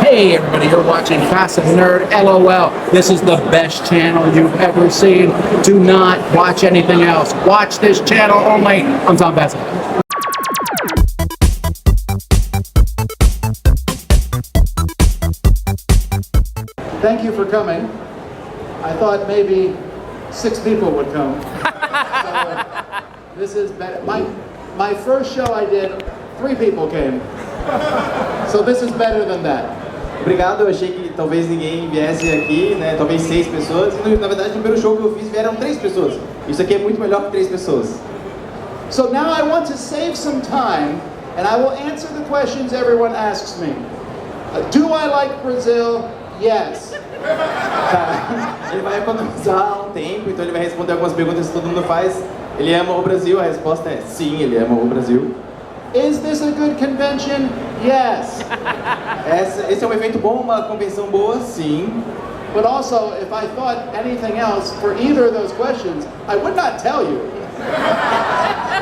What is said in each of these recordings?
Hey everybody, you're watching Casa Nerd LOL. This is the best channel you've ever seen. Do not watch anything else. Watch this channel only. I'm Tom Vasel. Thank you for coming. I thought maybe 6 people would come. So, this is better. My first show I did, 3 people came. So this is better than that. Obrigado, eu achei que talvez ninguém viesse aqui, né? Talvez 6 pessoas. E na verdade, no primeiro show que eu fiz vieram 3 pessoas. Isso aqui é muito melhor que 3 pessoas. So now I want to save some time, and I will answer the questions everyone asks me. Do I like Brazil? Yes. Tá. Ele vai economizar um tempo, então ele vai responder algumas perguntas que todo mundo faz. Ele ama o Brasil? A resposta é sim, ele ama o Brasil. Is this a good convention? Yes. Esse é um evento bom, uma convenção boa? Sim. But also, if I thought anything else for either of those questions, I would not tell you.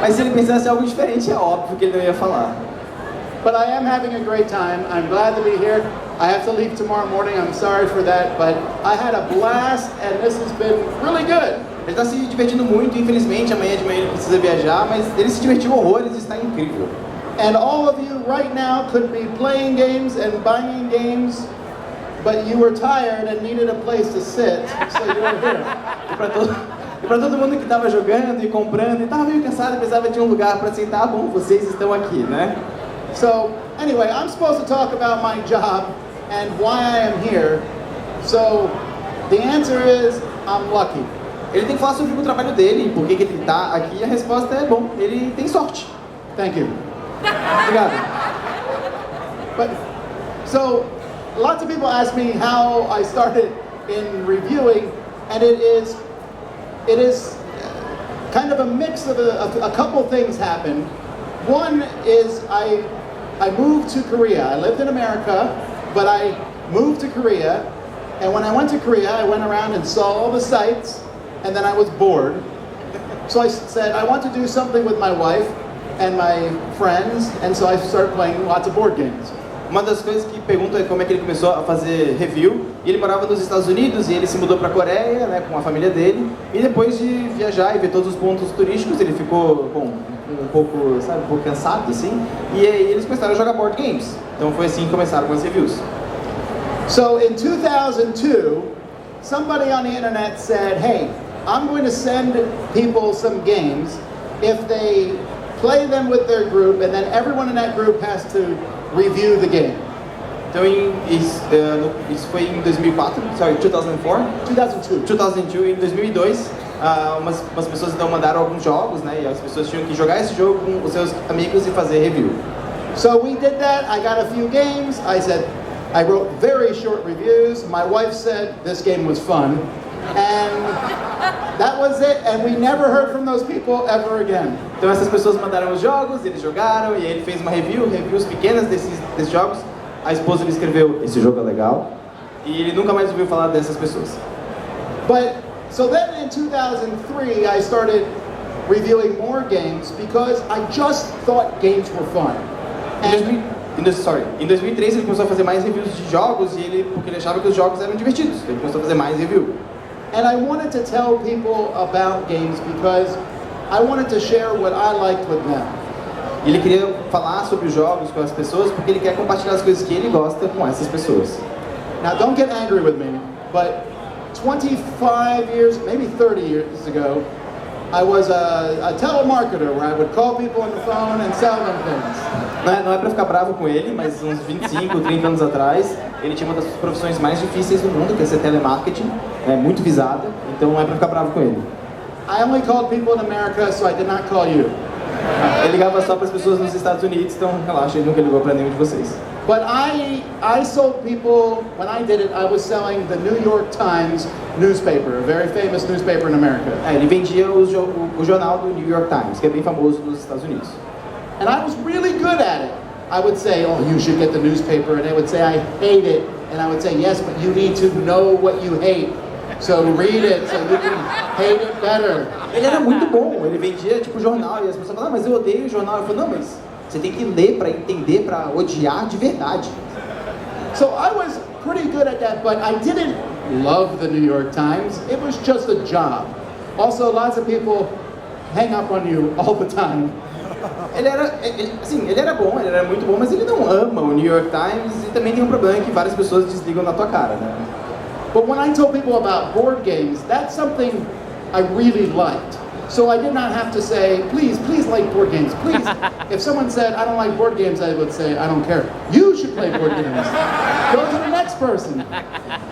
Mas se ele pensasse algo diferente, é óbvio que ele não ia falar. But I am having a great time. I'm glad to be here. I have to leave tomorrow morning. I'm sorry for that, but I had a blast, and this has been really good. Ele está se divertindo muito, infelizmente amanhã de manhã ele precisa viajar, mas ele se divertiu horrores e está incrível. And all of you right now could be playing games and buying games, but you were tired and needed a place to sit, so you're here. E para todo mundo que estava jogando e comprando e estava meio cansado e precisava de um lugar para sentar, bom, vocês estão aqui, né? So, anyway, I'm supposed to talk about my job and why I am here. So, the answer is, I'm lucky. Ele tem que falar sobre o trabalho dele, por que ele está aqui, e a resposta é, bom, ele tem sorte. Thank you. Obrigado. But, so, lots of people ask me how I started in reviewing, and it is kind of a mix of a couple things happened. One is I moved to Korea. I lived in America, but I moved to Korea, and when I went to Korea, I went around and saw all the sites, and then I was bored. So I said, I want to do something with my wife and my friends, and so I started playing lots of board games. Uma das coisas que pergunta é como é que ele começou a fazer review. Ele morava nos Estados Unidos e ele se mudou para a Coreia, né, com a família dele. E depois de viajar e ver todos os pontos turísticos, ele ficou, bom, um pouco cansado, assim. E aí eles começaram a jogar board games. Então foi assim que começaram com as reviews. So in 2002, somebody on the internet said, hey, I'm going to send people some games if they play them with their group, and then everyone in that group has to review the game. Então isso foi em 2004, sorry, 2004? 2002. 2002, em 2002, umas pessoas então mandaram alguns jogos, né, e as pessoas tinham que jogar esse jogo com os seus amigos e fazer review. So we did that. I got a few games. I wrote very short reviews. My wife said this game was fun, and that was it. And we never heard from those people ever again. Então essas pessoas mandaram os jogos, eles jogaram e aí ele fez uma reviews pequenas desses jogos. A esposa lhe escreveu, esse jogo é legal, e ele nunca mais ouviu falar dessas pessoas. But so then in 2003 I started reviewing more games because I just thought games were fun. Em 2003 ele começou a fazer mais reviews de jogos porque ele achava que os jogos eram divertidos. Ele começou a fazer mais review. And I wanted to tell people about games because I wanted to share what I liked with them. Ele queria falar sobre os jogos com as pessoas porque ele quer compartilhar as coisas que ele gosta com essas pessoas. Now don't get angry with me, but 25 years, maybe 30 years ago, I was a telemarketer where I would call people on the phone and sell them things. Não é pra ficar bravo com ele, mas uns 25, 30 anos atrás, ele tinha uma das profissões mais difíceis do mundo, que é ser telemarketing, muito visada, então não é pra ficar bravo com ele. I only called people in America, so I did not call you. Ele ligava só para as pessoas nos Estados Unidos, então relaxa, ele nunca ligou para nenhum de vocês. But I sold people, when I did it, I was selling the New York Times newspaper, a very famous newspaper in America. Ele vendia o jornal do New York Times, que é bem famoso nos Estados Unidos. And I was really good at it. I would say, oh, you should get the newspaper, and they would say, I hate it. And I would say, yes, but you need to know what you hate. So read it, so you can hate it better. Ele era muito bom, ele vendia tipo jornal, e as pessoas falavam, mas eu odeio o jornal. Eu falei, não, mas você tem que ler para entender, para odiar de verdade. So I was pretty good at that, but I didn't love the New York Times. It was just a job. Also, lots of people hang up on you all the time. Ele era bom, ele era muito bom, mas ele não ama o New York Times e também tem um problema que várias pessoas desligam na tua cara, né? But when I told people about board games, that's something I really liked. So I did not have to say, please like board games, please. If someone said, I don't like board games, I would say, I don't care. You should play board games. Go to the next person.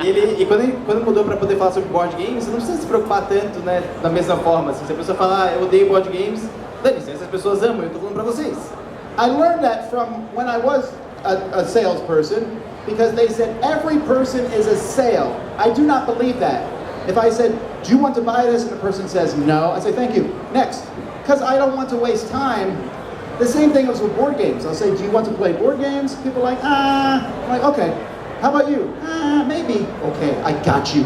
E quando mudou para poder falar sobre board games, você não precisa se preocupar tanto, né, da mesma forma. Assim, se a pessoa falar, eu odeio board games, dane-se, essas pessoas amam, eu tô falando para vocês. I learned that from when I was a salesperson, because they said every person is a sale. I do not believe that. If I said, do you want to buy this? And the person says no, I say, thank you, next. Because I don't want to waste time. The same thing is with board games. I'll say, do you want to play board games? People are like, I'm like, okay. How about you? Maybe. Okay, I got you.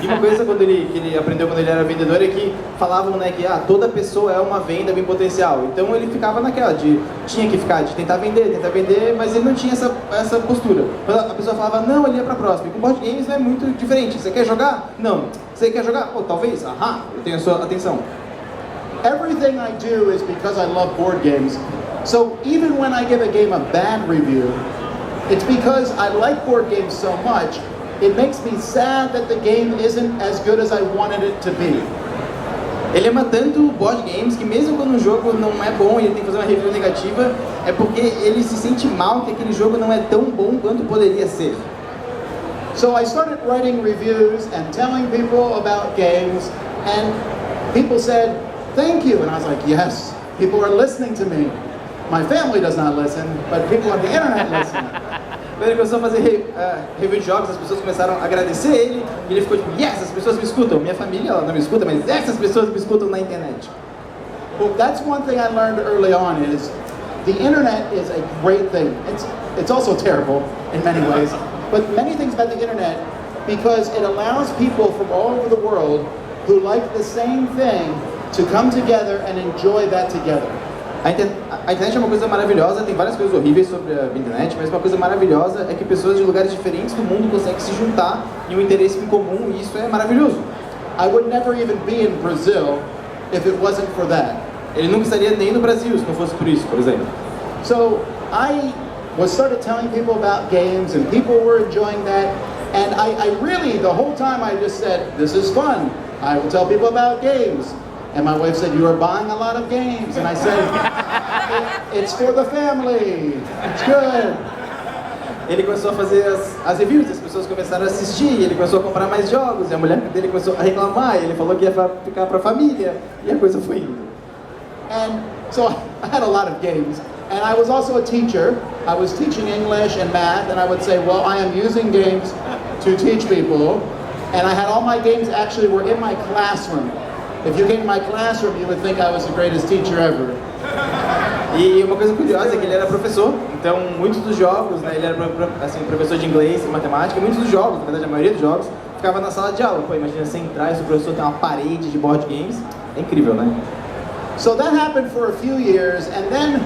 E uma coisa que ele aprendeu quando ele era vendedor é que falavam, né, que toda pessoa é uma venda bem potencial. Então ele ficava naquela de tentar vender, mas ele não tinha essa postura. Quando a pessoa falava não, ele ia pra próxima. E com board games não é muito diferente. Você quer jogar? Não. Você quer jogar? Pô, talvez. Eu tenho a sua atenção. Everything I do is because I love board games. So even when I give a game a bad review, it's because I like board games so much. It makes me sad that the game isn't as good as I wanted it to be. Ele ama tanto board games que mesmo quando um jogo não é bom e ele tem que fazer uma review negativa, é porque ele se sente mal que aquele jogo não é tão bom quanto poderia ser. So I started writing reviews and telling people about games, and people said, thank you. And I was like, yes, people are listening to me. My family does not listen, but people on the internet listen. Quando ele começou a fazer review de jogos, as pessoas começaram a agradecer ele, e ele ficou tipo, yes, as pessoas me escutam. Minha família, ela não me escuta, mas essas pessoas me escutam na internet. Well, that's one thing I learned early on is the internet is a great thing. It's also terrible in many ways, but many things about the internet because it allows people from all over the world who like the same thing to come together and enjoy that together. A internet é uma coisa maravilhosa, tem várias coisas horríveis sobre a internet, mas uma coisa maravilhosa é que pessoas de lugares diferentes do mundo conseguem se juntar em um interesse em comum, e isso é maravilhoso. I would never even be in Brazil if it wasn't for that. Ele nunca estaria nem no Brasil se não fosse por isso, por exemplo. So I started telling people about games and people were enjoying that, and I really, the whole time I just said, this is fun. I will tell people about games. And my wife said, you are buying a lot of games. And I said, it's for the family. It's good. Ele começou a fazer as reviews, as pessoas começaram a assistir, ele começou a comprar mais jogos, e a mulher dele começou a reclamar, e ele falou que ia ficar pra família, e a coisa foi indo. And so I had a lot of games. And I was also a teacher. I was teaching English and math, and I would say, well, I am using games to teach people. And I had all my games actually were in my classroom. If you came to my classroom, you would think I was the greatest teacher ever. E uma coisa curiosa é que ele era professor, então muitos dos jogos, né, ele era assim, professor de inglês e matemática, muitos dos jogos, na verdade a maioria dos jogos, ficava na sala de aula. Pô, imagina você entrar e o professor tem uma parede de board games, é incrível, né? So that happened for a few years, and then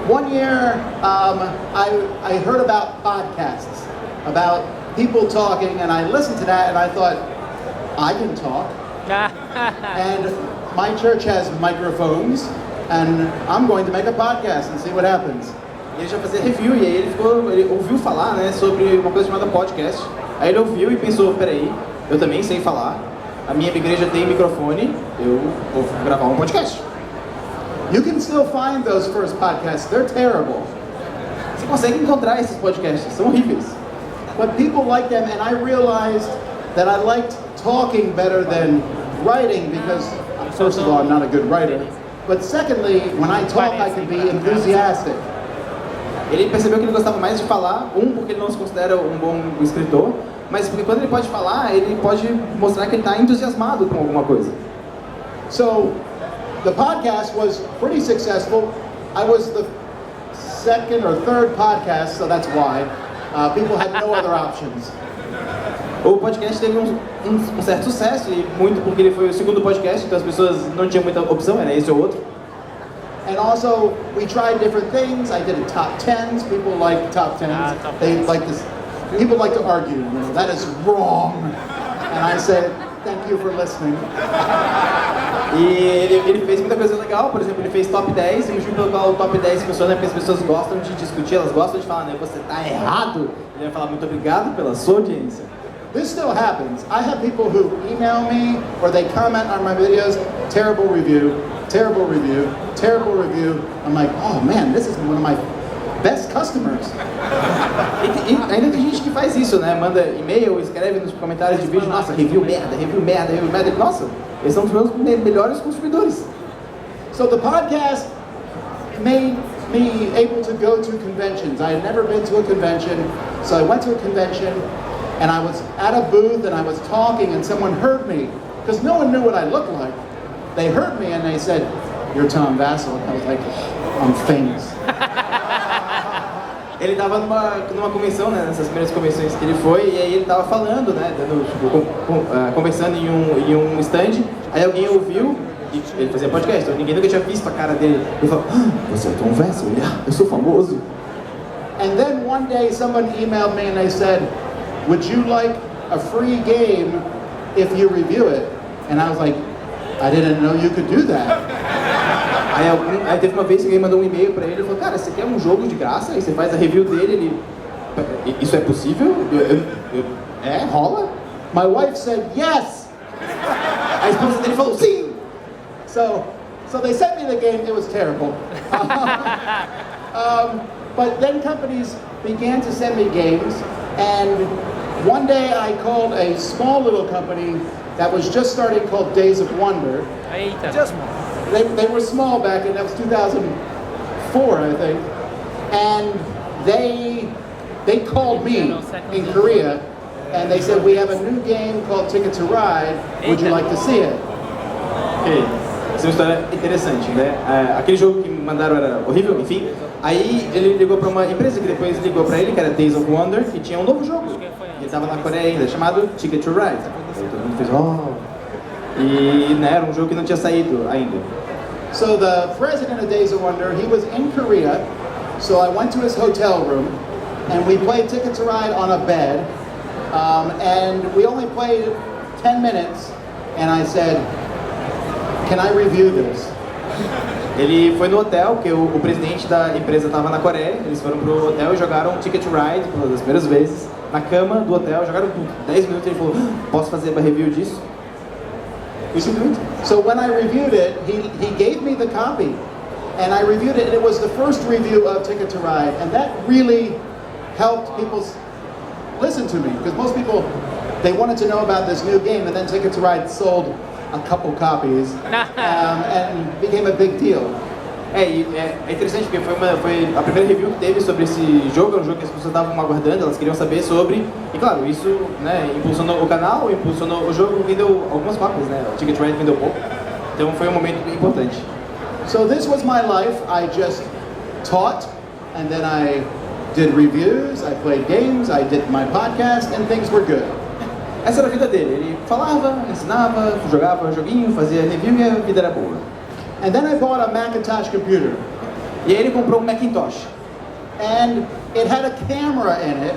one year I heard about podcasts, about people talking, and I listened to that and I thought, I can talk. And my church has microphones, and I'm going to make a podcast and see what happens. E ele já fazia review, e aí ele ouviu falar, né, sobre uma coisa chamada podcast. Aí ele ouviu e pensou, peraí, eu também sei falar, a minha igreja tem microfone, eu vou gravar um podcast. You can still find those first podcasts, they're terrible. Você consegue encontrar esses podcasts, são horríveis. But people like them, and I realized that I liked talking better than writing because, first of all, I'm not a good writer, but secondly, when I talk, I can be enthusiastic. Ele percebeu que ele gostava mais de falar, porque ele não se considera um bom escritor, mas porque quando ele pode falar, ele pode mostrar que ele está entusiasmado com alguma coisa. So, the podcast was pretty successful. I was the second or third podcast, so that's why. People had no other options. O podcast teve um certo sucesso, e muito porque ele foi o segundo podcast, então as pessoas não tinham muita opção, era esse ou outro. And also, we tried different things. I did a top 10s. People like top 10s. Top They 10s. like this. People like to argue. You know, that is wrong. And I said, thank you for listening. E ele fez muita coisa legal, por exemplo, ele fez top 10, e o motivo pelo qual o top 10 funciona é porque as pessoas gostam de discutir, elas gostam de falar, né, você tá errado. Ele vai falar muito obrigado pela sua audiência. This still happens. I have people who email me or they comment on my videos, terrible review, terrible review, terrible review. I'm like, oh man, this is one of my best customers. E ainda tem gente que faz isso, né? Manda e-mail, escreve nos comentários de vídeo, nossa, review merda, review merda, review merda. Nossa, eles são os meus melhores consumidores. So the podcast made me able to go to conventions. I had never been to a convention, so I went to a convention and I was at a booth and I was talking and someone heard me because no one knew what I looked like. They heard me and they said, "You're Tom Vasel." And I was like, "I'm famous." Ele estava numa convenção, né, nessas primeiras convenções que ele foi, e aí ele estava falando, né, conversando em um stand, aí alguém ouviu, e ele fazia podcast, então ninguém nunca tinha visto a cara dele. Ele falou, você é Tom Vasel? Eu sou famoso. And then one day someone emailed me and they said, "Would you like a free game if you review it?" And I was like, I didn't know you could do that. Aí teve uma vez que alguém mandou um e-mail pra ele e falou, cara, você quer um jogo de graça? Aí você faz a review dele, isso é possível? Rola? My wife said, yes! A esposa dele falou, sim! So they sent me the game, it was terrible. But then companies began to send me games, and one day I called a small little company that was just starting called Days of Wonder. Just They were small back in, that was 2004, I think. And they called me in Korea and they said, we have a new game called Ticket to Ride. Would you like to see it? Ok, essa é uma história interessante, né? Aquele jogo que me mandaram era horrível, enfim. Aí ele ligou para uma empresa que depois ligou para ele, que era Days of Wonder, que tinha um novo jogo. Ele estava na Coreia ainda, chamado Ticket to Ride. Aí todo mundo fez, E né, era um jogo que não tinha saído ainda. So the president of Days of Wonder, he was in Korea, so I went to his hotel room, and we played Ticket to Ride on a bed, and we only played 10 minutes, and I said, can I review this? Ele foi no hotel, porque o presidente da empresa estava na Coreia, eles foram pro hotel e jogaram Ticket to Ride, pelas primeiras vezes, na cama do hotel, jogaram por 10 minutos e ele falou, posso fazer uma review disso? So when I reviewed it, he gave me the copy, and I reviewed it, and it was the first review of Ticket to Ride, and that really helped people listen to me, because most people, they wanted to know about this new game, and then Ticket to Ride sold a couple copies, and became a big deal. É interessante porque foi a primeira review que teve sobre esse jogo, era um jogo que as pessoas estavam aguardando, elas queriam saber sobre, e claro, isso né, impulsionou o canal, impulsionou o jogo, vendeu algumas cópias, né, o Ticket to Ride vendeu pouco, então foi um momento importante. So this was my life. I just taught, and then I did reviews, I played games, I did my podcast, and things were good. Essa era a vida dele, ele falava, ensinava, jogava joguinho, fazia review e a vida era boa. And then I bought a Macintosh computer. E aí ele comprou um Macintosh. And it had a camera in it.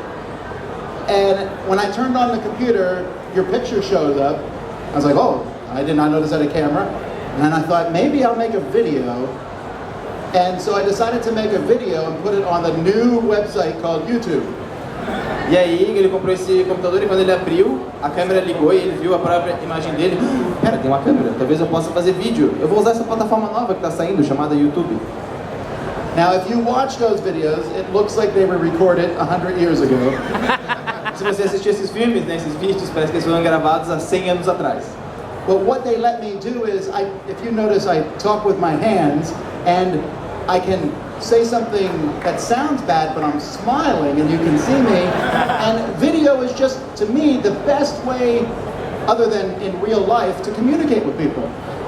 And when I turned on the computer, your picture showed up. I was like, oh, I did not notice that a camera. And then I thought, maybe I'll make a video. And so I decided to make a video and put it on the new website called YouTube. E aí ele comprou esse computador e quando ele abriu, a câmera ligou e ele viu a própria imagem dele. Pera, tem uma câmera, talvez eu possa fazer vídeo. Eu vou usar essa plataforma nova que está saindo, chamada YouTube. Now, if you watch those videos, it looks like they were recorded 100 years ago. Se você assistir esses filmes, né, esses vídeos, parece que eles foram gravados há 100 anos atrás. But what they let me do is, if you notice, I talk with my hands, and I can say something that sounds bad, but I'm smiling and you can see me. And video is just, to me, the best way, other than in real life, to communicate with people.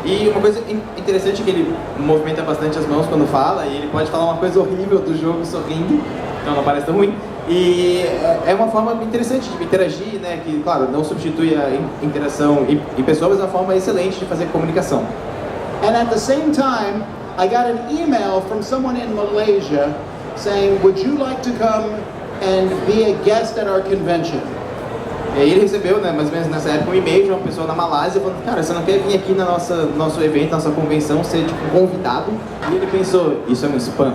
E uma coisa interessante é que ele movimenta bastante as mãos quando fala, e ele pode falar uma coisa horrível do jogo sorrindo, então não parece tão ruim. E é uma forma interessante de interagir, né, que, claro, não substitui a interação em pessoas, mas é uma forma excelente de fazer comunicação. And at the same time, I got an email from someone in Malaysia saying, would you like to come and be a guest at our convention? E aí ele recebeu, né, mais ou menos nessa época, um e-mail de uma pessoa na Malásia falando, cara, você não quer vir aqui na nosso evento, nossa convenção, ser tipo um convidado? E ele pensou, isso é um spam.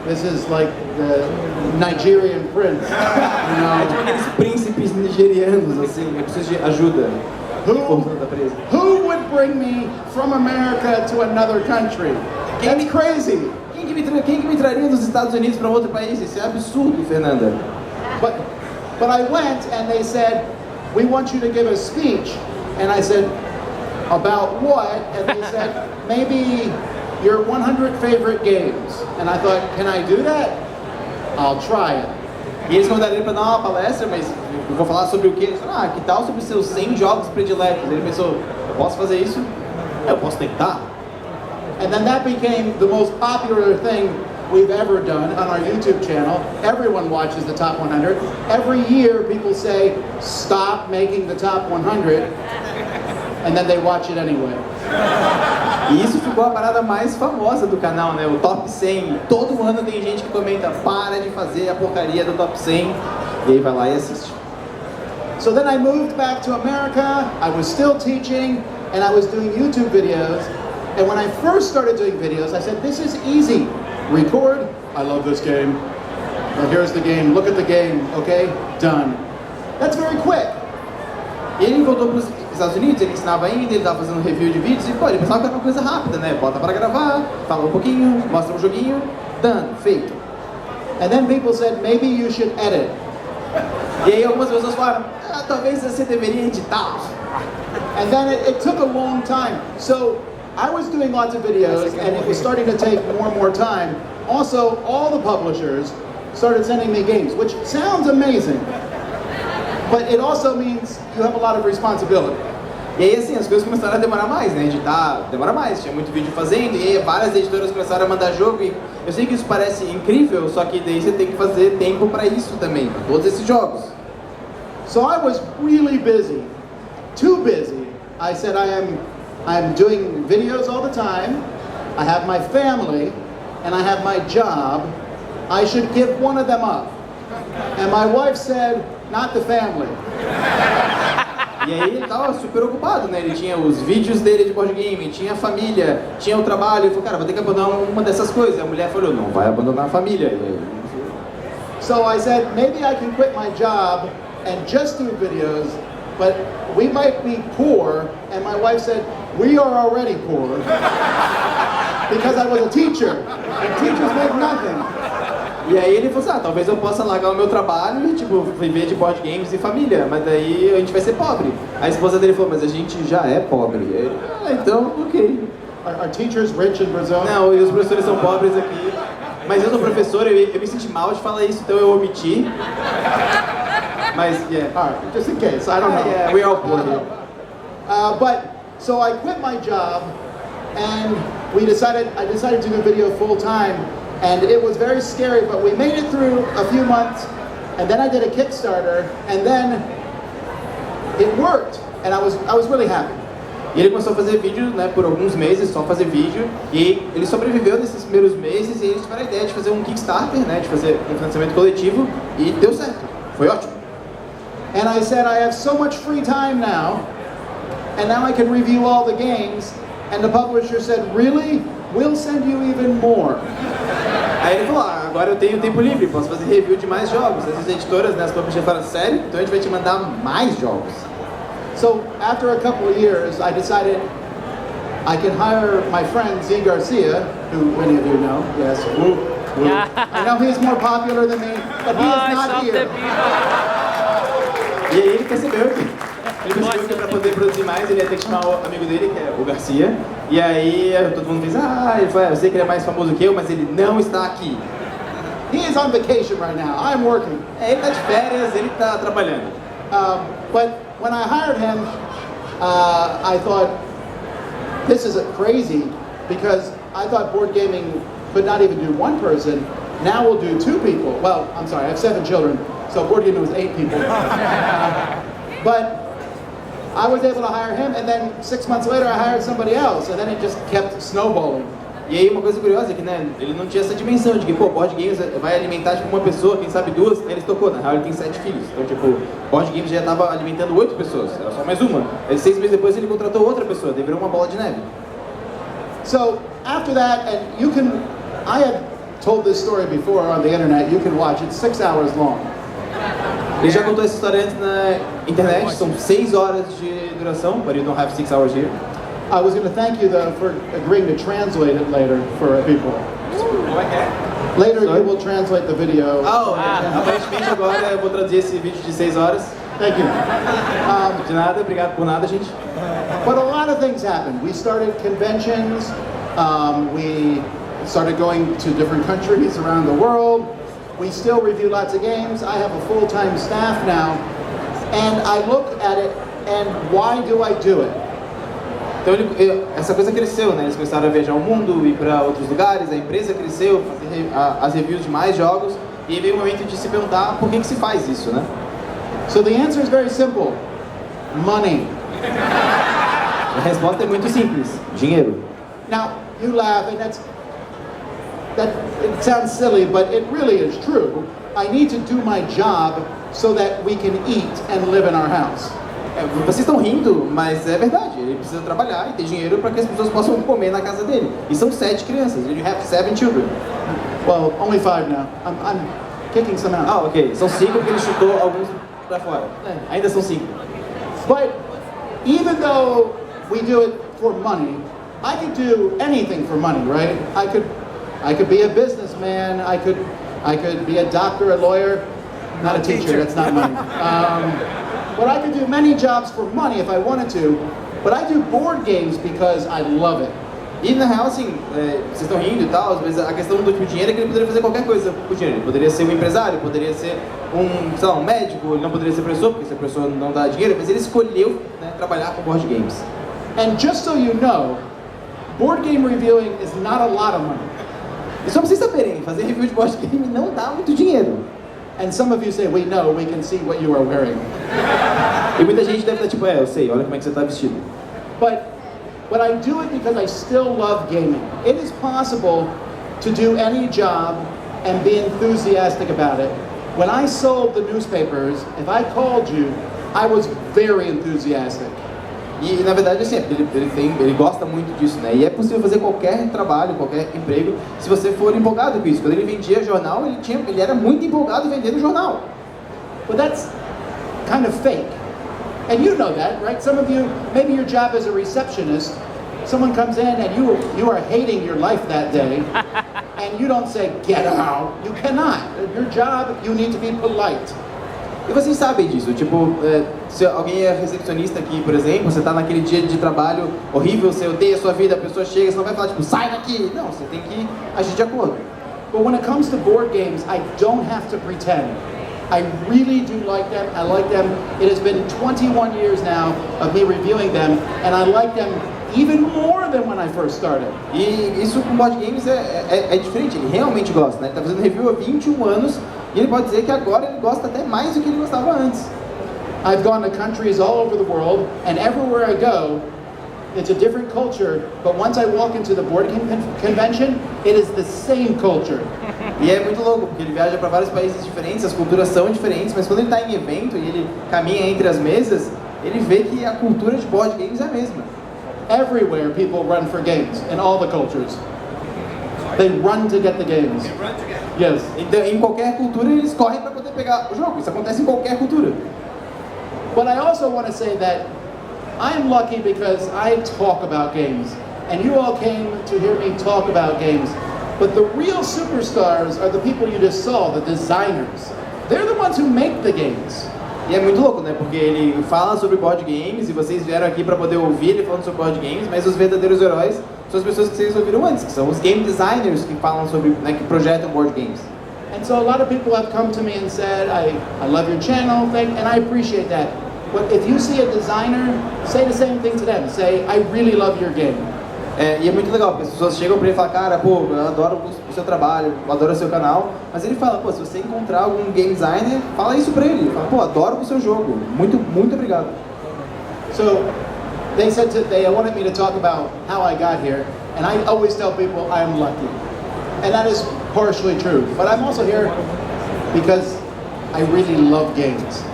This is like the Nigerian prince. É tipo aqueles príncipes nigerianos, assim, eu preciso de ajuda. Who would bring me from America to another country? That's crazy. Quem que me traria dos Estados Unidos para outro país? Isso é absurdo, Fernanda. But I went and they said, we want you to give a speech. And I said, about what? And they said, maybe your 100 favorite games. And I thought, can I do that? I'll try it. E eles convidaram ele para dar uma palestra, mas eu vou falar sobre o quê? Ele falou, que tal sobre os seus 100 jogos prediletos? Ele pensou, eu posso fazer isso? Eu posso tentar. And then that became the most popular thing we've ever done on our YouTube channel. Everyone watches the top 100. Every year people say, stop making the top 100, and then they watch it anyway. E isso ficou a parada mais famosa do canal, né? O top 100. Todo ano tem gente que comenta, para de fazer a porcaria do top 100. E aí vai lá e assiste. So then I moved back to America. I was still teaching, and I was doing YouTube videos. And when I first started doing videos, I said, this is easy. Record, I love this game. Well, here's the game, look at the game, okay? Done. That's very quick. E ele voltou para os Estados Unidos, ele ensinava ainda, ele estava fazendo review de vídeos e, pô, ele pensava que era uma coisa rápida, né? Bota para gravar, fala um pouquinho, mostra um joguinho, done, feito. And then people said, maybe you should edit. E aí algumas pessoas falaram, talvez você deveria editar. And then it took a long time. So I was doing lots of videos and it was starting to take more and more time. Also, all the publishers started sending me games, which sounds amazing, but it also means you have a lot of responsibility. E aí assim, as coisas começaram a demorar mais, né? Editar demora mais, tinha muito vídeo fazendo, e aí várias editoras começaram a mandar jogo, e eu sei que isso parece incrível, só que daí você tem que fazer tempo para isso também, para todos esses jogos. So I was really busy, too busy. I said I'm doing videos all the time, I have my family, and I have my job. I should give one of them up. And my wife said, not the family. E aí ele tava super ocupado, né? Ele tinha os vídeos dele de board game, tinha a família, tinha o trabalho. Ele falou, cara, vou ter que abandonar uma dessas coisas. A mulher falou, não vai abandonar a família. So I said, maybe I can quit my job and just do videos, but we might be poor. And my wife said, we are already poor. Because I was a teacher, and teachers make nothing. E aí ele falou assim, talvez eu possa largar o meu trabalho e tipo, viver de board games e família, mas daí a gente vai ser pobre. A esposa dele falou, mas a gente já é pobre. E ele, então, ok. Are teachers rich in Brazil? Não, e os professores são pobres aqui. Mas eu sou professor, eu me senti mal de falar isso, então eu omiti. Mas, yeah. All right, just in case, I don't know. Yeah, we are all poor here. But, so I quit my job, and I decided to do video full time, and it was very scary, but we made it through a few months, and then I did a Kickstarter, and then it worked, and I was really happy. E ele começou a fazer vídeo, né, por alguns meses, só fazer vídeo, e ele sobreviveu nesses primeiros meses, e eles tiveram a ideia de fazer um Kickstarter, né, de fazer um financiamento coletivo, e deu certo, foi ótimo. And I said, I have so much free time now, and now I can review all the games, and the publisher said, really? We'll send you even more. Aí ele falou, agora eu tenho tempo livre, posso fazer review de mais jogos. As editoras, né, as publishers falaram, sério? Então a gente vai te mandar mais jogos. So after a couple of years, I decided I can hire my friend Z Garcia, who many of you know, yes, I know he's more popular than me, but he is not here. E aí ele percebeu que para poder produzir mais, ele ia ter que chamar o amigo dele, que é o Garcia. E aí todo mundo fez, ele falou, eu sei que ele é mais famoso que eu, mas ele não está aqui. He is on vacation right now, I'm working. Ele está de férias, ele está trabalhando. But when I hired him, I thought, this is crazy, because I thought board gaming could not even do one person. Now we'll do two people. Well, I'm sorry, I have 7 children, so board gaming was 8 people. But I was able to hire him, and then 6 months later I hired somebody else, and then it just kept snowballing. E aí uma coisa curiosa é que, né, ele não tinha essa dimensão de que, pô, board games vai alimentar tipo uma pessoa, quem sabe duas, aí ele tocou, na real ele tem 7 filhos. Então, tipo, board games já estava alimentando 8 pessoas, era só mais uma. Aí 6 meses depois ele contratou outra pessoa, daí virou uma bola de neve. So, after that, and you can, I had told this story before on the internet, you can watch, it's 6 hours long. Ele já contou essa história antes na internet, são 6 horas de duração, but you don't have 6 hours here. I was going to thank you though for agreeing to translate it later for people. Later you will translate the video. Aparentemente agora eu vou traduzir esse vídeo de 6 horas. Thank you. De nada, obrigado por nada, gente. But a lot of things happened. We started conventions. We started going to different countries around the world. We still review lots of games. I have a full-time staff now. And I look at it and why do I do it? Então essa coisa cresceu, né? Eles começaram a viajar o mundo, ir para outros lugares, a empresa cresceu, fazer as reviews de mais jogos, e aí veio o momento de se perguntar por que se faz isso, né? So the answer is very simple. Money. A resposta é muito simples, dinheiro. Now, you laugh and that it sounds silly, but it really is true. I need to do my job so that we can eat and live in our house. Vocês estão rindo, mas é verdade. Ele precisa trabalhar e ter dinheiro para que as pessoas possam comer na casa dele. E são 7 crianças. You have 7 children. Well, only 5 now. I'm kicking some out. Ah, ok. São 5 porque ele chutou alguns para fora. Ainda são 5. But even though we do it for money, I could do anything for money, right? I could be a businessman. I could be a doctor, a lawyer. Not a teacher. That's not money. But I could do many jobs for money if I wanted to, but I do board games because I love it. E na real, assim, vocês estão rindo e tal, às vezes a questão do dinheiro é que ele poderia fazer qualquer coisa com o dinheiro. Ele poderia ser um empresário, poderia ser sei lá, um médico, ele não poderia ser professor, porque se a pessoa não dá dinheiro, mas ele escolheu, né, trabalhar com board games. And just so you know, board game reviewing is not a lot of money. E só pra vocês saberem, fazer review de board game não dá muito dinheiro. And some of you say, we know, we can see what you are wearing. E muita gente deve estar tipo, eu sei, olha como é que você está vestido. But I do it because I still love gaming. It is possible to do any job and be enthusiastic about it. When I sold the newspapers, if I called you, I was very enthusiastic. E na verdade assim, ele gosta muito disso, né? E é possível fazer qualquer trabalho, qualquer emprego, se você for empolgado com isso. Quando ele vendia jornal, ele era muito empolgado vendendo jornal. But that's kind of fake. And you know that, right? Some of you, maybe your job as a receptionist, someone comes in and you are hating your life that day, and you don't say, get out. You cannot. Your job, you need to be polite. E vocês sabem disso, tipo, se alguém é recepcionista aqui, por exemplo, você está naquele dia de trabalho horrível, você odeia a sua vida, a pessoa chega, você não vai falar, tipo, sai daqui! Não, você tem que agir de acordo. But when it comes to board games, I don't have to pretend. I really do like them. I like them. It has been 21 years now of me reviewing them, and I like them even more than when I first started. E isso com board games é diferente, ele realmente gosta, né? Ele está fazendo review há 21 anos e ele pode dizer que agora ele gosta até mais do que ele gostava antes. I've gone to countries all over the world, and everywhere I go, it's a different culture, but once I walk into the board game convention, it is the same culture. E é muito louco, porque ele viaja para vários países diferentes, as culturas são diferentes, mas quando ele está em evento e ele caminha entre as mesas, ele vê que a cultura de board games é a mesma. Everywhere people run for games, in all the cultures. They run to get the games. They run to get. Yes. Então, em qualquer cultura, eles correm para poder pegar o jogo. Isso acontece em qualquer cultura. But I also want to say that I'm lucky because I talk about games, and you all came to hear me talk about games. But the real superstars are the people you just saw, the designers. They're the ones who make the games. E é muito louco, né? Porque ele fala sobre board games e vocês vieram aqui para poder ouvir ele falando sobre board games, mas os verdadeiros heróis são as pessoas que vocês ouviram antes, que são os game designers que falam sobre, né, que projetam board games. And so a lot of people have come to me and said, I love your channel, and I appreciate that. But if you see a designer, say the same thing to them. Say, I really love your game. E é muito legal, porque as pessoas chegam para ele e falam, cara, pô, eu adoro o seu trabalho, eu adoro o seu canal, mas ele fala, pô, se você encontrar algum game designer, fala isso para ele, fala, pô, adoro o seu jogo, muito, muito obrigado. So, they wanted me to talk about how I got here, and I always tell people I'm lucky, and that is partially true. But I'm also here because I really love games.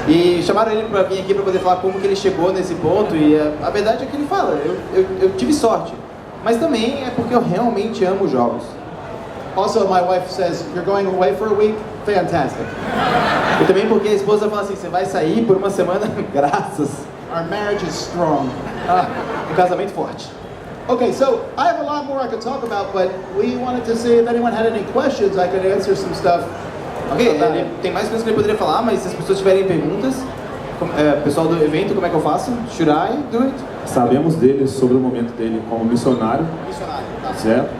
E chamaram ele para vir aqui para poder falar como que ele chegou nesse ponto, e a verdade é que ele fala, eu tive sorte, mas também é porque eu realmente amo jogos. Also, my wife says, you're going away for a week? Fantastic. E também porque a esposa fala assim, você vai sair por uma semana? Graças. Our marriage is strong. Um casamento forte. Okay, so I have a lot more I could talk about, but we wanted to see if anyone had any questions. I could answer some stuff. Ok, tem mais coisas que ele poderia falar, mas se as pessoas tiverem perguntas, pessoal do evento, como é que eu faço? Should I do it? Sabemos dele sobre o momento dele como missionário, Tá. certo?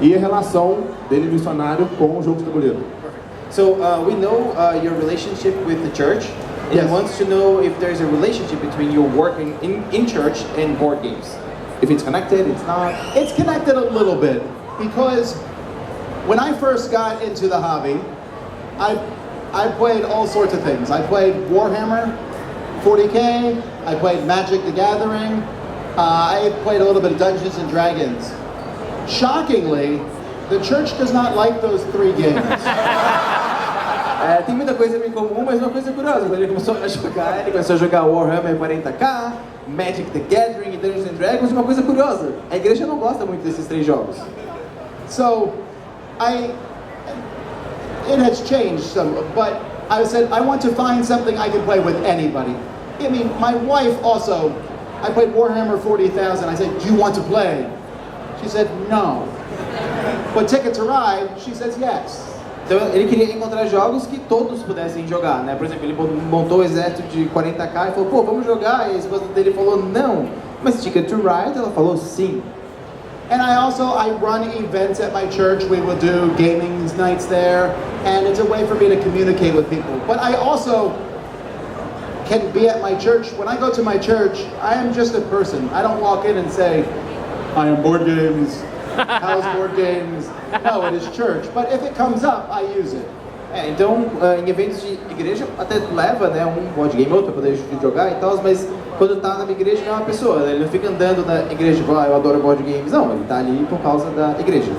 E a relação dele missionário com o jogo de tabuleiro. So we know your relationship with the church, and Yes. he wants to know if there's a relationship between your work in church and board games. If it's connected, it's not. It's connected a little bit because when I first got into the hobby, I played all sorts of things. I played Warhammer 40K, I played Magic the Gathering, I played a little bit of Dungeons and Dragons. Shockingly, the church does not like those 3 games. Tem muita coisa em comum, mas uma coisa curiosa, quando ele começou a jogar Warhammer 40K, Magic the Gathering e Dungeons and Dragons, uma coisa curiosa, a igreja não gosta muito desses 3 jogos. So, it has changed some, but I said, I want to find something I can play with anybody. I mean, my wife also, I played Warhammer 40,000, I said, do you want to play? She said, no. But Ticket to Ride, she says yes. Então ele queria encontrar jogos que todos pudessem jogar, né? Por exemplo, ele montou o exército de 40K e falou, pô, vamos jogar, e a esposa dele falou, não. Mas Ticket to Ride, ela falou sim. And I run events at my church. We will do gaming nights there, and it's a way for me to communicate with people. But I also can be at my church. When I go to my church, I am just a person. I don't walk in and say, I am board games, house board games. No, it is church. But if it comes up, I use it. Então, em eventos de igreja, até leva, né, um board game outro para poder jogar e tal, mas quando tá na minha igreja não é uma pessoa, né? Ele não fica andando na igreja tipo, eu adoro board games, não, ele tá ali por causa da igreja.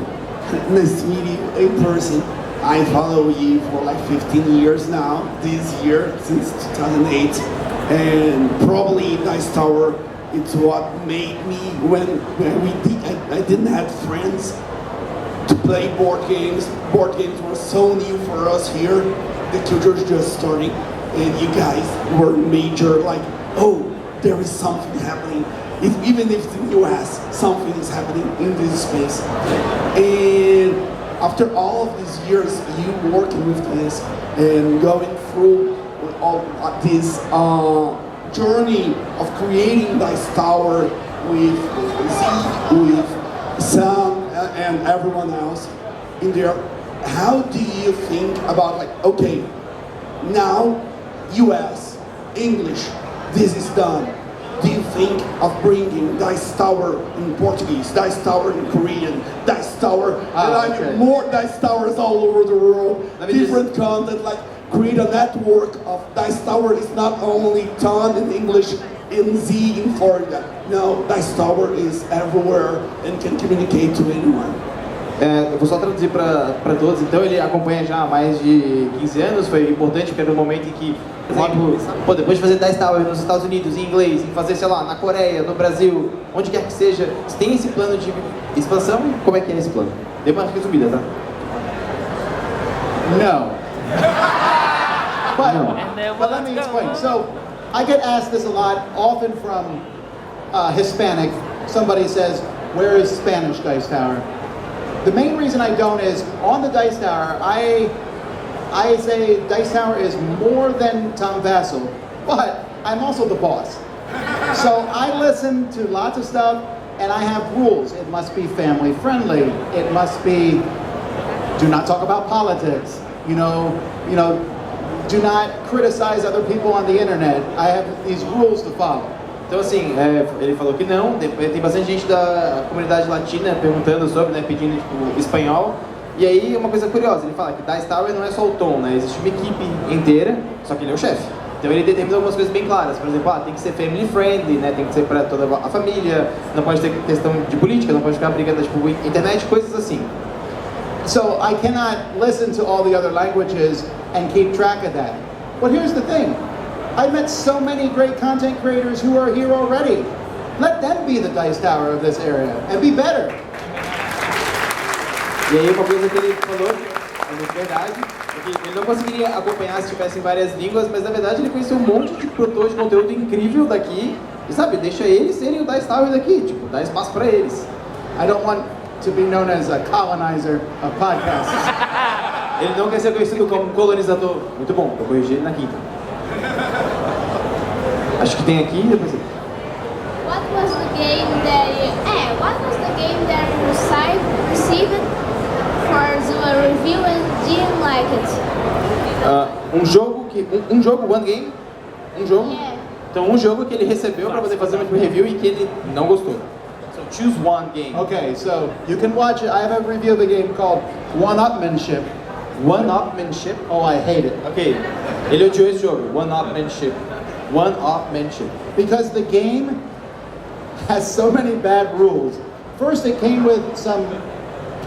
Nice to meet you in person. I follow you for like 15 years now, this year, since 2008, and probably Dice Tower, it's what made me, I didn't have friends to play board games. Board games were so new for us here. The culture is just starting, and you guys were major. Like, oh, there is something happening. Even if it's in the US, something is happening in this space. And after all of these years, you working with this and going through all of this journey of creating Dice Tower with Z, with Sam, and everyone else in there, how do you think about like, okay, now US, English, this is done. Do you think of bringing Dice Tower in Portuguese, Dice Tower in Korean, Dice Tower, more Dice Towers all over the world, different content, like create a network of Dice Tower is not only done in English, in Z, in Florida. No, Dice Tower is everywhere and can communicate to anyone. Eu vou só traduzir para todos, então ele acompanha já há mais de 15 anos, foi importante porque era um momento em que, por exemplo, depois de fazer Dice Tower nos Estados Unidos em inglês, em fazer, sei lá, na Coreia, no Brasil, onde quer que seja, você tem esse plano de expansão? Como é que é esse plano? Dê uma resumida, tá? No. But let me explain. So, I get asked this a lot, often from Hispanic. Somebody says, where is Spanish Dice Tower? The main reason I don't is, on the Dice Tower, I say Dice Tower is more than Tom Vasel, but I'm also the boss. So I listen to lots of stuff, and I have rules. It must be family friendly. It must be, do not talk about politics. You know, do not criticize other people on the internet. I have these rules to follow. Então assim, ele falou que não, tem bastante gente da comunidade latina perguntando sobre, né, pedindo tipo, espanhol. E aí uma coisa curiosa, ele fala que Dice Tower não é só o Tom, né, existe uma equipe inteira, só que ele é o chefe. Então ele determina algumas coisas bem claras, por exemplo, tem que ser family friendly, né? Tem que ser para toda a família, não pode ter questão de política, não pode ficar brigando tipo internet, coisas assim. So I cannot listen to all the other languages and keep track of that. But here's the thing. I've met so many great content creators who are here already. Let them be the dice tower of this area and be better. E aí uma coisa que ele falou, é muito verdade, é que ele não conseguiria acompanhar se tivessem várias línguas, mas na verdade ele conheceu um monte de produtor de conteúdo incrível daqui, e sabe, deixa eles serem o dice tower daqui, tipo, dá espaço pra eles. I don't want to be known as a colonizer of podcasts. Ele não quer ser conhecido como colonizador. Muito bom, eu corrigi ele na quinta. Acho que tem aqui, depois... What was the game that you received for the review and didn't like it? Um jogo, one game? Um jogo? Yeah. Então um jogo que ele recebeu para poder fazer uma review e que ele não gostou. So choose one game. Okay, so you can watch it. I have a review of a game called One-Upmanship. One-Upmanship? Oh, I hate it. Ok, ele odiou esse jogo, One-Upmanship. One-Upmanship. Because the game has so many bad rules. First, it came with some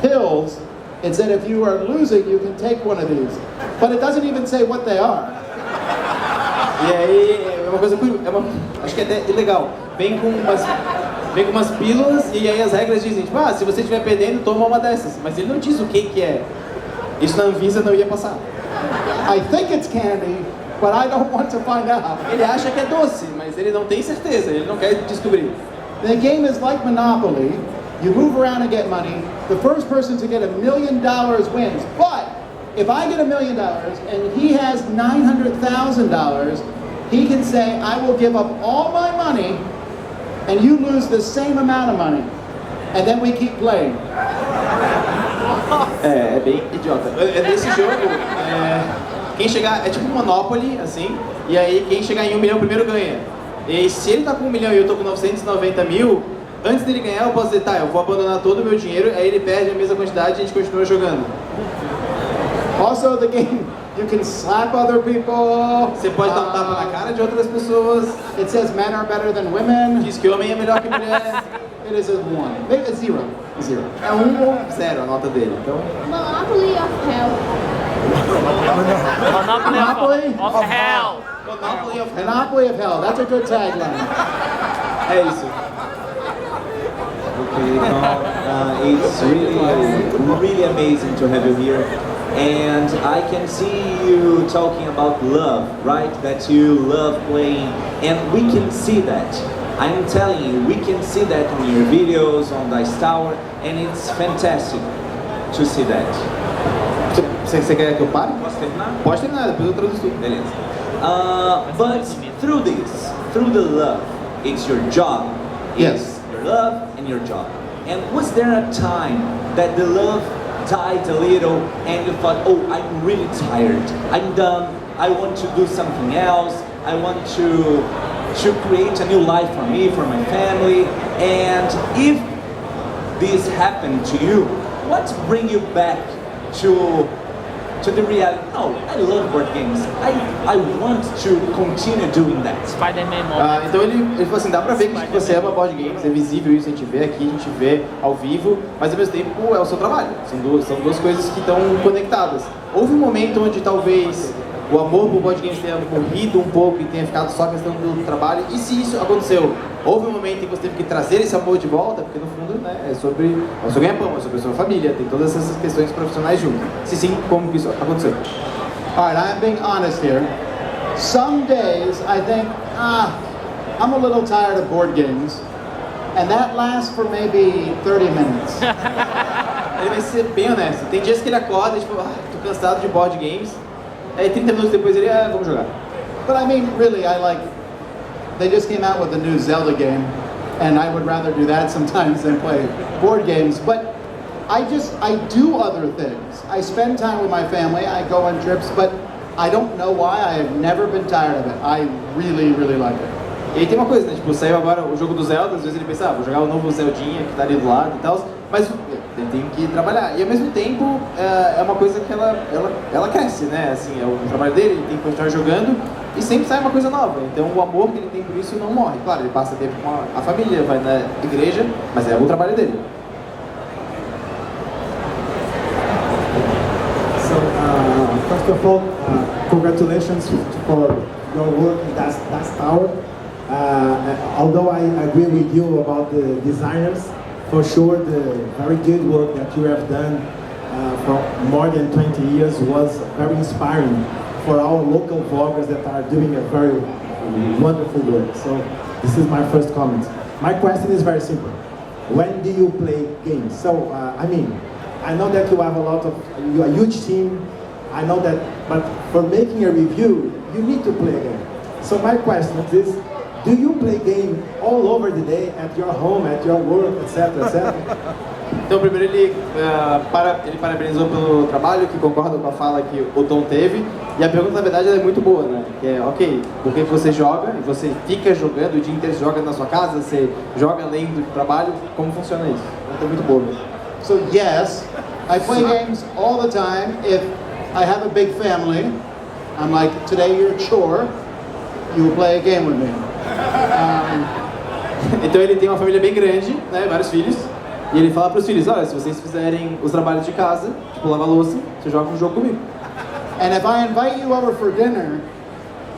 pills. It said if you are losing, you can take one of these. But it doesn't even say what they are. E aí, é uma coisa curiosa, acho que é até ilegal. Vem com umas pílulas e aí as regras dizem, tipo, se você estiver perdendo, toma uma dessas. Mas ele não diz o que é. Isso na Anvisa não ia passar. I think it's candy, but I don't want to find out. Ele acha que é doce, mas ele não tem certeza, ele não quer descobrir. The game is like Monopoly. You move around and get money. The first person to get $1 million wins. But if I get $1 million and he has $900,000, he can say, I will give up all my money and you lose the same amount of money. And then we keep playing. É bem idiota. Nesse jogo, quem chegar, é tipo um Monopoly, assim, e aí quem chegar em 1 milhão primeiro ganha. E se ele tá com 1 milhão e eu tô com 990 mil, antes dele ganhar eu posso dizer, eu vou abandonar todo o meu dinheiro, aí ele perde a mesma quantidade e a gente continua jogando. Also the game, you can slap other people. Você pode dar um tapa na cara de outras pessoas. It says men are better than women. Diz que homem é melhor que mulher. It is a 1. Maybe a 0. A 0. É 1 ou 0 a nota dele. Então... Monopoly of Hell. Monopoly of Hell. Monopoly of Hell. Monopoly of Hell. That's a good tagline. É isso. Okay, it's really amazing to have you here. And I can see you talking about love, right? That you love playing, and we can see that. I'm telling you, we can see that on your videos, on Dice Tower, and it's fantastic to see that. Você quer que eu pare? Posso terminar? Pode terminar, depois eu traduzo tudo. Beleza. But through this, through the love, it's your job. Yes. It's your love and your job. And was there a time that the love died a little and you thought, oh, I'm really tired, I'm done, I want to do something else, I want to create a new life for me, for my family? And if this happened to you, what brings you back to the reality? Oh, I love board games, I want to continue doing that. Spider-Man Então ele falou assim, dá pra ver que você ama board games, é visível isso, a gente vê aqui, a gente vê ao vivo, mas ao mesmo tempo é o seu trabalho, são duas coisas que estão conectadas. Houve um momento onde talvez o amor por board games tenha morrido um pouco e tenha ficado só a questão do trabalho, e se isso aconteceu, houve um momento em que você teve que trazer esse amor de volta, porque no fundo, né, é sobre o seu ganha-pão, é sobre a sua família, tem todas essas questões profissionais junto. Se sim, como que isso aconteceu? All right, I'm being honest here. Some days I think, I'm a little tired of board games, and that lasts for maybe 30 minutes. Ele vai ser bem honesto. Tem dias que ele acorda e tipo, tô cansado de board games. Aí 30 minutos depois ele, vamos jogar. But I mean, really, they just came out with a new Zelda game, and I would rather do that sometimes than play board games. But I do other things. I spend time with my family, I go on trips, but I don't know why, I have never been tired of it. I really, really like it. E aí tem uma coisa, né? Tipo, saiu agora o jogo do Zelda, às vezes ele pensa, vou jogar o novo Zeldinha que tá ali do lado e tal, mas ele tem que trabalhar. E ao mesmo tempo, é uma coisa que ela cresce, né? Assim, é o trabalho dele, ele tem que continuar jogando, e sempre sai uma coisa nova. Então o amor que ele tem por isso não morre. Claro, ele passa tempo com a família, vai na igreja, mas é o trabalho dele. So, first of all, congratulations for your work in Das Tower. Although I agree with you about the designers, for sure the very good work that you have done for more than 20 years was very inspiring for our local vloggers that are doing a very wonderful work. So this is my first comment. My question is very simple. When do you play games? So, I know that you have you're a huge team, I know that, but for making a review, you need to play a game. So my question is, do you play game all over the day, at your home, at your work, etc., etc.? Então, primeiro ele parabenizou pelo trabalho, que concorda com a fala que o Tom teve. E a pergunta, na verdade, ela é muito boa, né? Que é, ok, por que você joga e você fica jogando o dia inteiro, joga na sua casa, você joga além do trabalho, como funciona isso? Então, muito boa mesmo. So yes, I play games all the time. If I have a big family, I'm like, today you're a chore, you will play a game with me. Então ele tem uma família bem grande, né, vários filhos, e ele fala para os filhos, olha, se vocês fizerem os trabalhos de casa, tipo lavar louça, você joga um jogo comigo. And if I invite you over for dinner,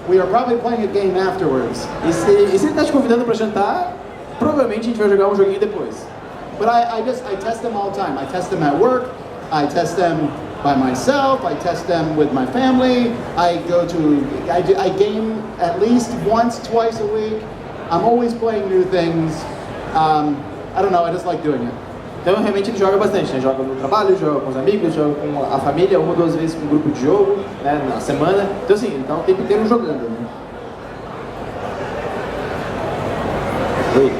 we are probably playing a game afterwards. E se ele está te convidando para jantar, provavelmente a gente vai jogar um joguinho depois. But I test them all the time. I test them at work, I test them by myself, I test them with my family, I game at least once, twice a week. I'm always playing new things. I don't know, I just like doing it. Então realmente ele joga bastante, né? Joga no trabalho, joga com os amigos, joga com a família, uma ou duas vezes com um grupo de jogo, né, na semana. Então assim, ele tá o tempo inteiro jogando, né? Oi.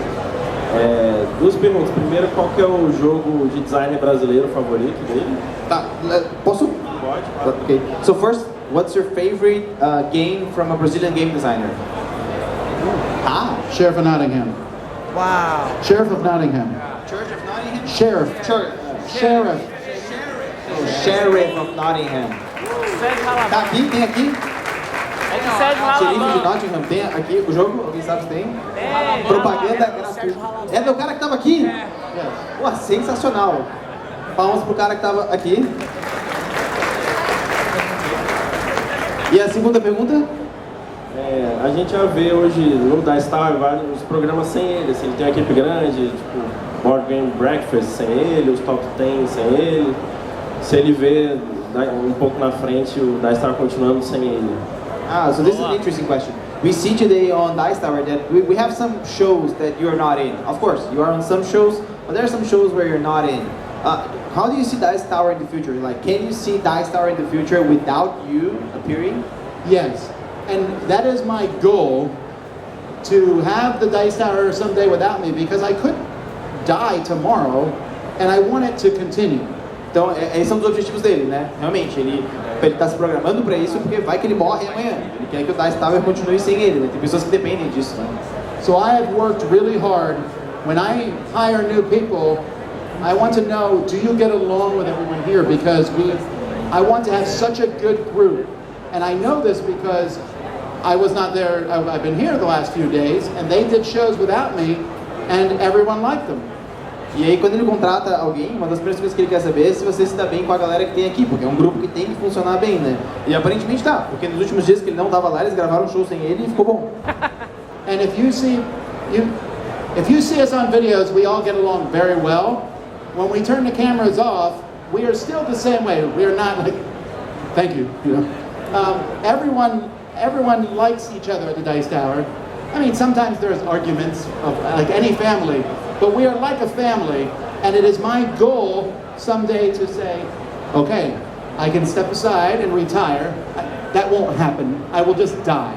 Duas perguntas. Primeiro, qual que é o jogo de design brasileiro favorito dele? Tá, posso? Pode. Okay. So first, what's your favorite game from a Brazilian game designer? Sheriff of Nottingham. Wow. Sheriff of Nottingham. Church of Nottingham? Sheriff. Sheriff. Sheriff of Nottingham. Tá aqui, tem aqui. É de Sérgio Xerife de Ralabão. Nottingham, tem aqui o jogo? Alguém sabe se tem? Propaganda gratuita. É do cara que tava aqui? Pô, sensacional. Palmas pro cara que tava aqui. E a segunda pergunta? A gente já vê hoje no Da Star vários programas sem ele, assim, ele tem uma equipe grande, tipo Board Game Breakfast sem ele, os Top 10 sem ele. Se ele vê um pouco na frente o Da Star continuando sem ele. So this is an interesting question. We see today on Dice Tower that we have some shows that you're not in. Of course, you are on some shows, but there are some shows where you're not in. How do you see Dice Tower in the future? Like, can you see Dice Tower in the future without you appearing? Yes, and that is my goal, to have the Dice Tower someday without me, because I could die tomorrow and I want it to continue. Então, esses são os objetivos dele, né? Realmente, ele está se programando para isso porque vai que ele morre amanhã. Ele quer que o Dice Tower continue sem ele, né? Tem pessoas que dependem disso, né? So I have worked really hard. When I hire new people, I want to know, do you get along with everyone here? Because I want to have such a good group. And I know this because I was not there, I've been here the last few days, and they did shows without me, and everyone liked them. E aí, quando ele contrata alguém, uma das primeiras coisas que ele quer saber é se você se dá bem com a galera que tem aqui, porque é um grupo que tem que funcionar bem, né? E aparentemente tá, porque nos últimos dias que ele não estava lá, eles gravaram um show sem ele e ficou bom. And if you see us on videos, we all get along very well. When we turn the cameras off, we are still the same way. We are not like, thank you. Everyone likes each other at the Dice Tower. I mean, sometimes there's arguments of like any family, but we are like a family, and it is my goal someday to say, okay, I can step aside and retire. That won't happen. I will just die.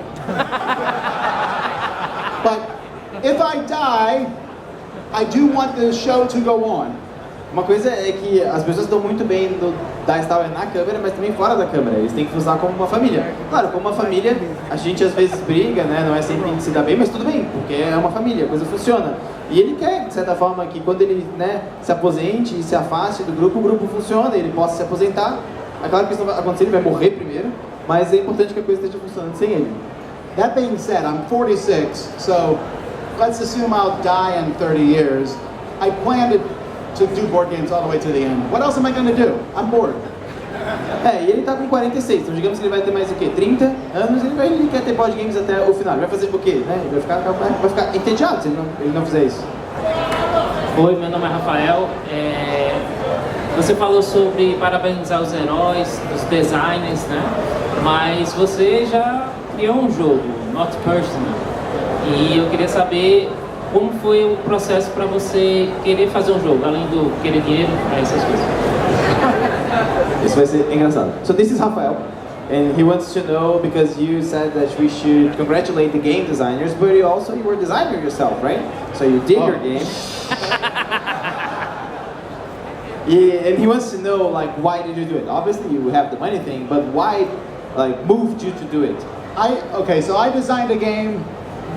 But if I die, I do want the show to go on. Uma coisa é que as pessoas estão muito bem no Dice Tower na câmera, mas também fora da câmera. Eles têm que usar como uma família. Claro, como uma família, a gente às vezes briga, né? Não é sempre a gente se dá bem, mas tudo bem, porque é uma família, a coisa funciona. E ele quer, de certa forma, que quando ele, né, se aposente e se afaste do grupo, o grupo funciona, ele possa se aposentar. É claro que isso não vai acontecer, ele vai morrer primeiro, mas é importante que a coisa esteja funcionando sem ele. That being said, I'm 46, so let's assume I'll die in 30 years. I plan to do board games all the way to the end. What else am I going to do? I'm bored. E ele tá com 46, então digamos que ele vai ter mais o quê? 30 anos, ele quer ter board games até o final. Ele vai fazer o quê? Né? Ele vai ficar entediado se ele não fizer isso. Oi, meu nome é Rafael. Você falou sobre parabenizar os heróis, os designers, né? Mas você já criou um jogo, Not Personal. E eu queria saber como foi o processo para você querer fazer um jogo, além do querer dinheiro, essas coisas. Isso vai ser engraçado. So this is Rafael, and he wants to know, because you said that we should congratulate the game designers, but you were a designer yourself, right? So you did your game. Yeah, and he wants to know, like, why did you do it? Obviously you have the money thing, but why, like, moved you to do it? So I designed a game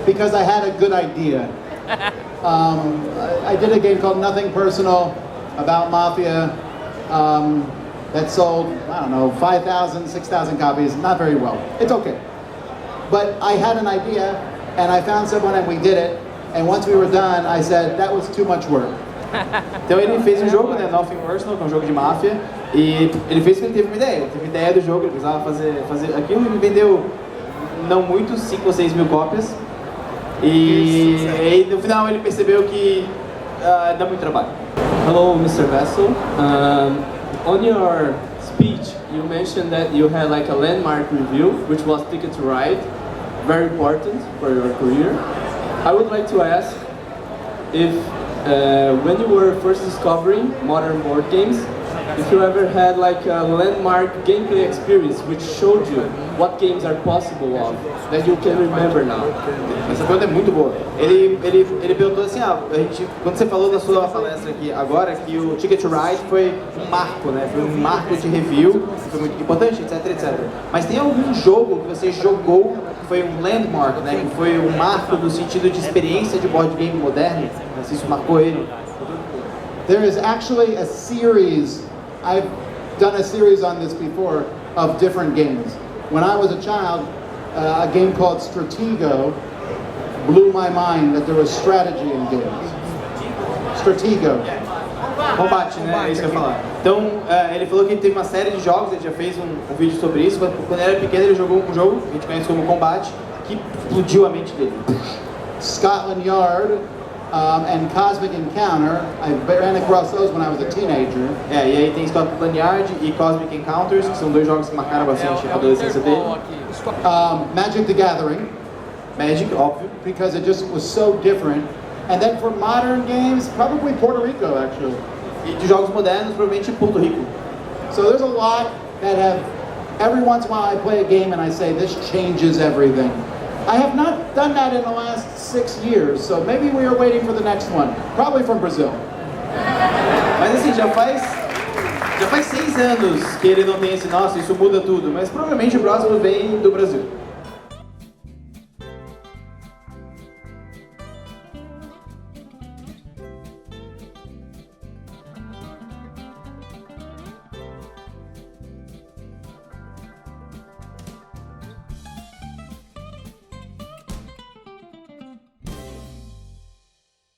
because I had a good idea. I did a game called Nothing Personal about mafia. That sold, I don't know, 5,000, 6,000 copies, not very well. It's okay. But I had an idea, and I found someone and we did it, and once we were done, I said, that was too much work. Então ele fez um jogo, né, Nothing Personal, que é um jogo de máfia, e ele fez porque ele teve uma ideia. Ele teve uma ideia do jogo, ele precisava fazer aquilo, ele vendeu não muito, 5 ou 6 mil cópias, e aí no final ele percebeu que dá muito trabalho. Hello, Mr. Vasel. On your speech, you mentioned that you had like a landmark review, which was Ticket to Ride, very important for your career. I would like to ask if, when you were first discovering modern board games, if you ever had like a landmark gameplay experience which showed you what games are possible of, that you can remember now. Essa pergunta é muito boa. Ele perguntou assim, quando você falou da sua palestra aqui agora, que o Ticket to Ride foi um marco, né? Foi um marco de review, foi muito importante, etc, etc. Mas tem algum jogo que você jogou que foi um landmark, né? Que foi um marco no sentido de experiência de board game moderno? Se isso marcou ele? There is actually a series, I've done a series on this before, of different games. When I was a child, a game called Stratego blew my mind that there was strategy in games. Stratego. Combate, né? É isso que eu ia falar. Então, ele falou que ele teve uma série de jogos, ele já fez um vídeo sobre isso, mas quando ele era pequeno ele jogou um jogo, que a gente conhece como Combate, que explodiu a mente dele. Scotland Yard and Cosmic Encounter, I ran across those when I was a teenager. E aí tem Scotland Yard e Cosmic Encounters, que são dois jogos que marcaram bastante a adolescência dele. Magic the Gathering. Magic, óbvio. Because it just was so different. And then for modern games, probably Puerto Rico, actually. E de jogos modernos, provavelmente Porto Rico. So there's a lot that have, every once in a while I play a game and I say, this changes everything. I have not done that in the last 6 years, so maybe we are waiting for the next one. Probably from Brazil. Mas assim, já faz 6 anos que ele não tem esse, nossa, isso muda tudo, mas provavelmente o próximo vem do Brasil.